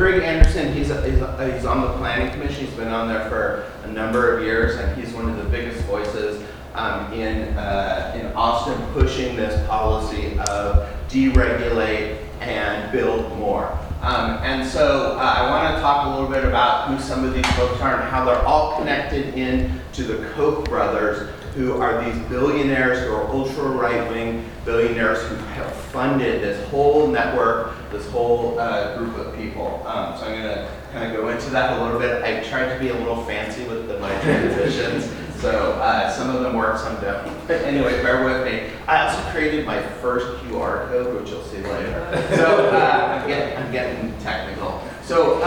Greg Anderson, he's on the Planning Commission. He's been on there for a number of years, and he's one of the biggest voices in Austin, pushing this policy of deregulate and build more. And so I want to talk a little bit about who some of these folks are and how they're all connected in to the Koch brothers, who are these billionaires who are ultra right-wing billionaires who have funded this whole network, this whole group of people. So I'm going to kind of go into that a little bit. I tried to be a little fancy with my transitions, so some of them work, some don't. But anyway, bear with me. I also created my first QR code, which you'll see later. So I'm getting technical. So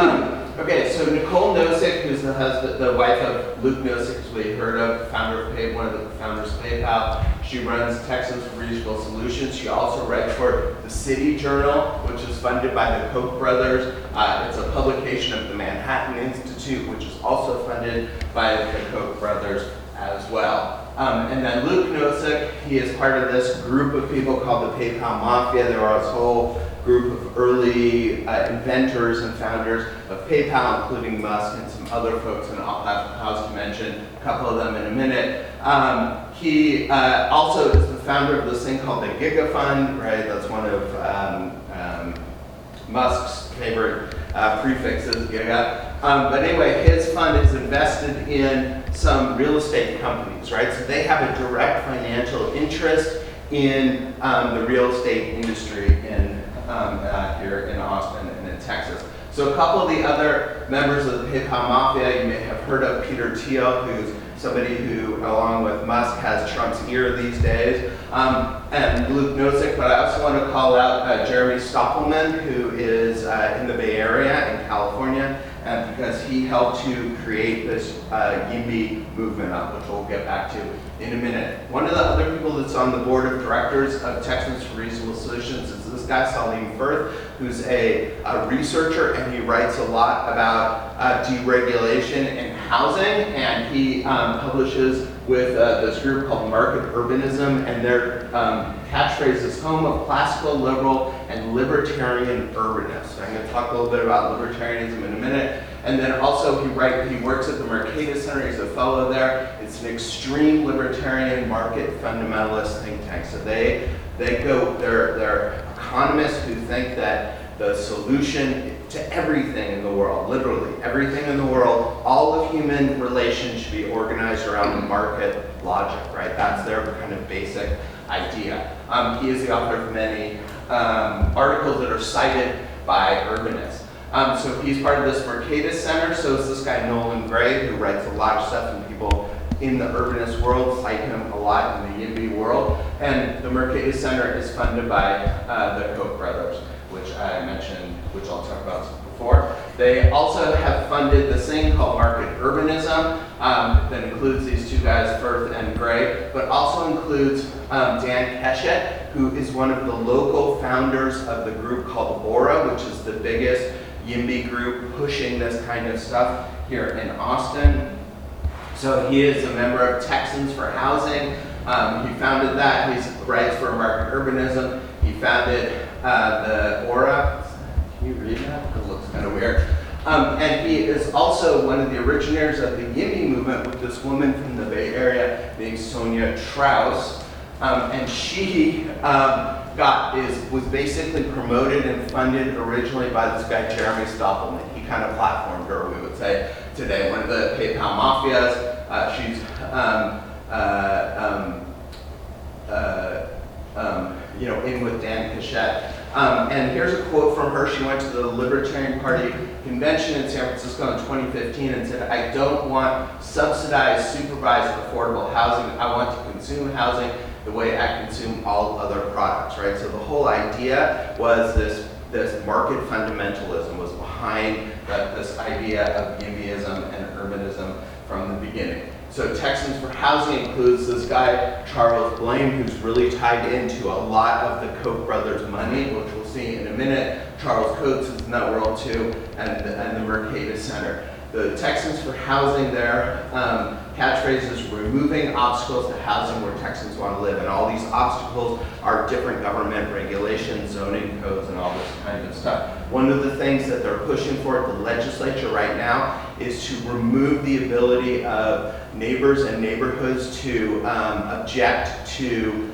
okay, so Nicole Nosek, who's the wife of Luke Nosek, who we heard of, founder of one of the founders of PayPal. She runs Texas Regional Solutions. She also writes for the City Journal, which is funded by the Koch brothers. It's a publication of the Manhattan Institute, which is also funded by the Koch brothers as well. And then Luke Nosek, he is part of this group of people called the PayPal Mafia. There are this whole group of early inventors and founders of PayPal, including Musk and some other folks, and I'll have House to mention a couple of them in a minute. He also is the founder of this thing called the Giga Fund, right? That's one of Musk's favorite prefixes, Giga. But anyway, his fund is invested in some real estate companies, right? So they have a direct financial interest in the real estate industry in here in Austin and in Texas. So a couple of the other members of the PayPal Mafia, you may have heard of Peter Thiel, who's somebody who, along with Musk, has Trump's ear these days, and Luke Nosek, but I also want to call out Jeremy Stoppelman, who is in the Bay Area in California, and because he helped to create this YIMBY movement, which we'll get back to in a minute. One of the other people that's on the board of directors of Texans for Reasonable Solutions is this guy, Salim Firth, who's a researcher, and he writes a lot about deregulation and housing, and he publishes with this group called Market Urbanism, and their catchphrase is home of classical, liberal, and libertarian urbanists. I'm going to talk a little bit about libertarianism in a minute. And then also he works at the Mercatus Center, he's a fellow there. It's an extreme libertarian market fundamentalist think tank. So they're economists who think that the solution to everything in the world, literally everything in the world, all of human relations should be organized around the market logic, right? That's their kind of basic idea. He is the author of many articles that are cited by urbanists. So he's part of this Mercatus Center, so is this guy Nolan Gray, who writes a lot of stuff, and people in the urbanist world cite him a lot in the YIMBY world. And the Mercatus Center is funded by the Koch brothers, which I mentioned, which I'll talk about before. They also have funded this thing called Market Urbanism that includes these two guys, Firth and Gray, but also includes Dan Keshet, who is one of the local founders of the group called Aura, which is the biggest YIMBY group pushing this kind of stuff here in Austin. So he is a member of Texans for Housing. He founded that. He writes for Market Urbanism. He founded the Aura. Can you read that? It looks kind of weird. And he is also one of the originators of the YIMBY movement with this woman from the Bay Area named Sonia Traus. And she was basically promoted and funded originally by this guy, Jeremy Stoppelman. He kind of platformed her, we would say, today. One of the PayPal Mafias. She's in with Dan Keshet. And here's a quote from her. She went to the Libertarian Party convention in San Francisco in 2015 and said, "I don't want subsidized, supervised, affordable housing. I want to consume housing the way I consume all other products," right? So the whole idea was this market fundamentalism was behind this idea of YIMBYism and urbanism from the beginning. So Texans for Housing includes this guy, Charles Blaine, who's really tied into a lot of the Koch brothers' money, which we'll see in a minute. Charles Coates is in that world too, and the Mercatus Center. The Texans for Housing, their catchphrase is removing obstacles to housing where Texans want to live. And all these obstacles are different government regulations, zoning codes, and all this kind of stuff. One of the things that they're pushing for at the legislature right now is to remove the ability of neighbors and neighborhoods to object to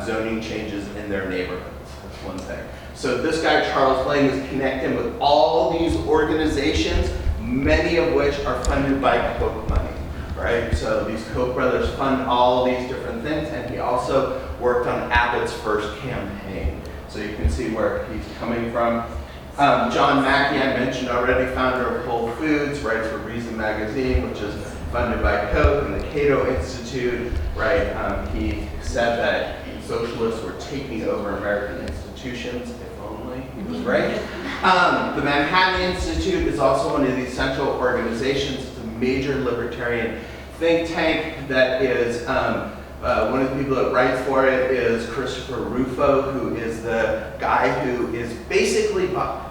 zoning changes in their neighborhoods. That's one thing. So this guy, Charles Blaine, is connecting with all these organizations, many of which are funded by Koch money, right? So these Koch brothers fund all these different things, and he also worked on Abbott's first campaign. So you can see where he's coming from. John Mackey, I mentioned already, founder of Whole Foods, writes for Reason Magazine, which is funded by Koch and the Cato Institute, right? He said that socialists were taking over American institutions, if only he was right. The Manhattan Institute is also one of these central organizations. It's a major libertarian think tank that is, one of the people that writes for it is Christopher Rufo, who is the guy who is basically,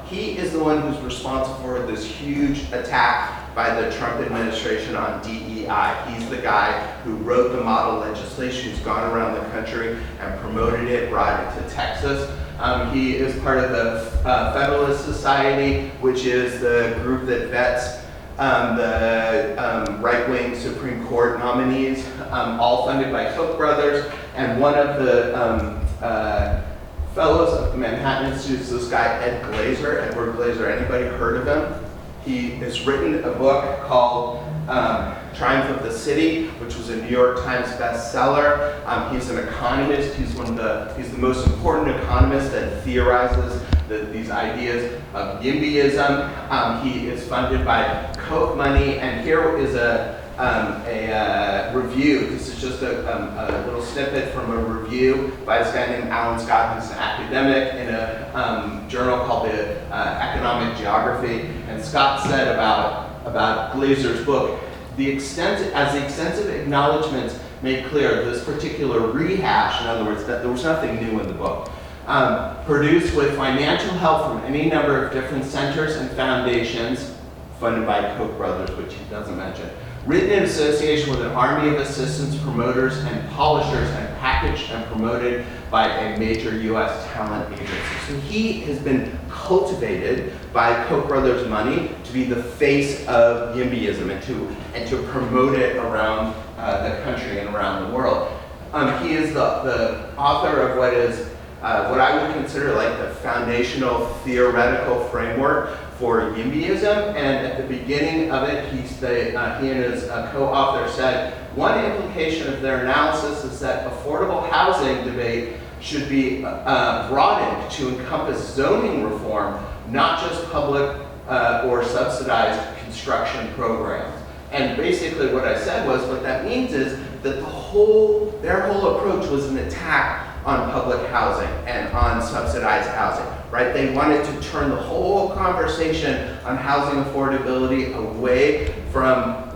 he is the one who's responsible for this huge attack by the Trump administration on DEI. He's the guy who wrote the model legislation, who's gone around the country and promoted it, brought it to Texas. He is part of the Federalist Society, which is the group that vets the right-wing Supreme Court nominees, all funded by Koch brothers. And one of the fellows of the Manhattan Institute is this guy, Edward Glaser. Anybody heard of him? He has written a book called Triumph of the City, which was a New York Times bestseller. He's an economist. He's the most important economist that theorizes these ideas of YIMBYism. He is funded by Koch money, and here is a review. This is just a little snippet from a review by this guy named Alan Scott, who's an academic in a journal called the Economic Geography. And Scott said about Glaser's book, as the extensive acknowledgments made clear, this particular rehash, in other words, that there was nothing new in the book, produced with financial help from any number of different centers and foundations, funded by Koch brothers, which he doesn't mention, written in association with an army of assistants, promoters, and polishers, and packaged and promoted by a major U.S. talent agency. So he has been cultivated by Koch brothers' money to be the face of YIMBYism and to promote it around the country and around the world. He is the author of what is what I would consider like the foundational theoretical framework for YIMBYism, and at the beginning of it, he and his co-author said, one implication of their analysis is that affordable housing debate should be broadened to encompass zoning reform, not just public or subsidized construction programs. And basically what I said was, what that means is that their whole approach was an attack on public housing and on subsidized housing, right? They wanted to turn the whole conversation on housing affordability away from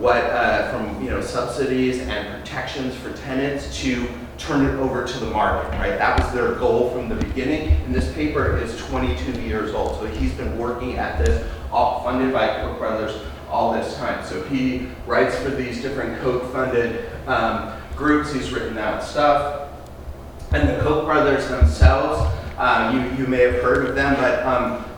subsidies and protections for tenants to turn it over to the market, right? That was their goal from the beginning, and this paper is 22 years old, so he's been working at this, all funded by Koch brothers all this time. So he writes for these different Koch-funded groups. He's written out stuff. And the Koch brothers themselves, you may have heard of them, but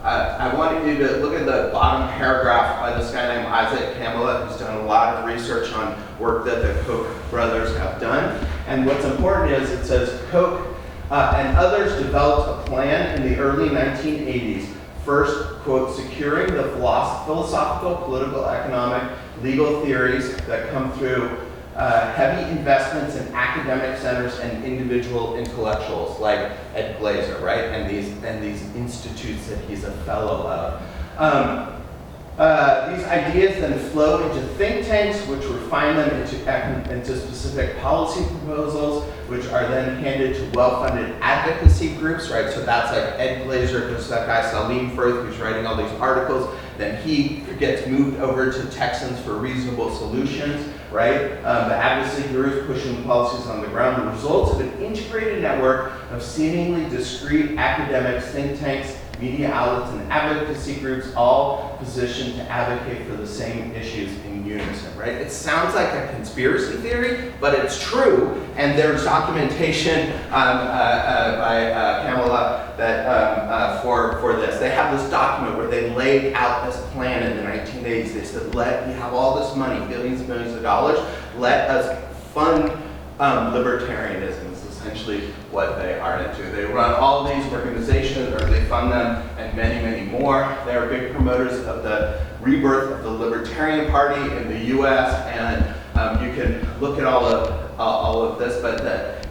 I wanted you to look at the bottom paragraph by this guy named Isaac Camelot, who's done a lot of research on work that the Koch brothers have done. And what's important is it says Koch and others developed a plan in the early 1980s. First, quote, securing the philosophical, political, economic, legal theories that come through heavy investments in academic centers and individual intellectuals like Ed Glaser, right? And these institutes that he's a fellow of. These ideas then flow into think tanks, which refine them into specific policy proposals, which are then handed to well-funded advocacy groups, right? So that's like Ed Glaser, there's that guy Salim Firth, who's writing all these articles. Then he gets moved over to Texans for Reasonable Solutions, right? The advocacy groups pushing policies on the ground. The results of an integrated network of seemingly discrete academics, think tanks, media outlets, and advocacy groups, all positioned to advocate for the same issues in unison, right? It sounds like a conspiracy theory, but it's true, and there's documentation by Camelot for this. They have this document where they laid out this plan in the 1980s. They said, we have all this money, billions and billions of dollars, let us fund libertarianism is essentially what they are into. They run all these organizations, or they fund them, and many, many more. They're big promoters of the rebirth of the Libertarian Party in the US, and you can look at all of this, but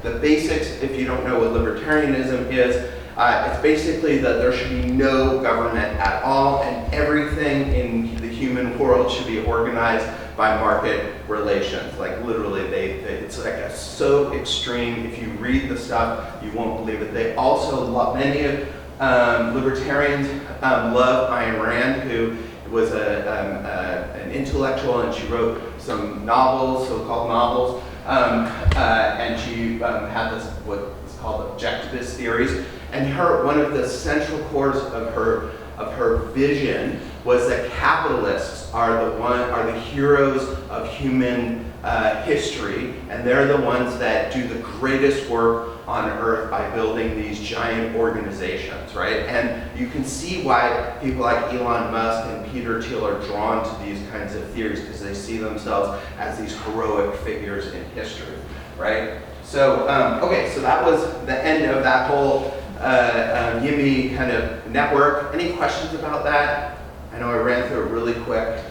the basics, if you don't know what libertarianism is, it's basically that there should be no government at all, and everything in the human world should be organized by market relations. Like literally, it's like so extreme. If you read the stuff, you won't believe it. They also love, many of libertarians love Ayn Rand, who was an intellectual, and she wrote some novels, so-called novels, and she had this what is called objectivist theories. And one of the central cores of her vision was that capitalists are the heroes of human history, and they're the ones that do the greatest work on earth by building these giant organizations, right? And you can see why people like Elon Musk and Peter Thiel are drawn to these kinds of theories, because they see themselves as these heroic figures in history, right? So, okay, so that was the end of that whole YIMBY kind of network. Any questions about that? I know I ran through it really quick.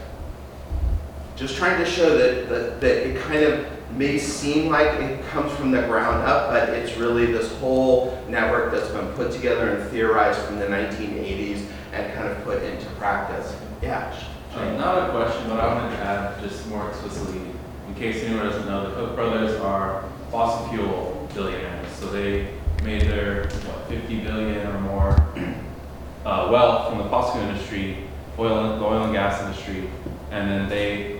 Just trying to show that it kind of may seem like it comes from the ground up, but it's really this whole network that's been put together and theorized from the 1980s and kind of put into practice. Yeah. Not a question, but I wanted to add just more explicitly, in case anyone doesn't know, the Koch brothers are fossil fuel billionaires. So they made their, 50 billion or more wealth from the fossil industry, the oil and gas industry, and then they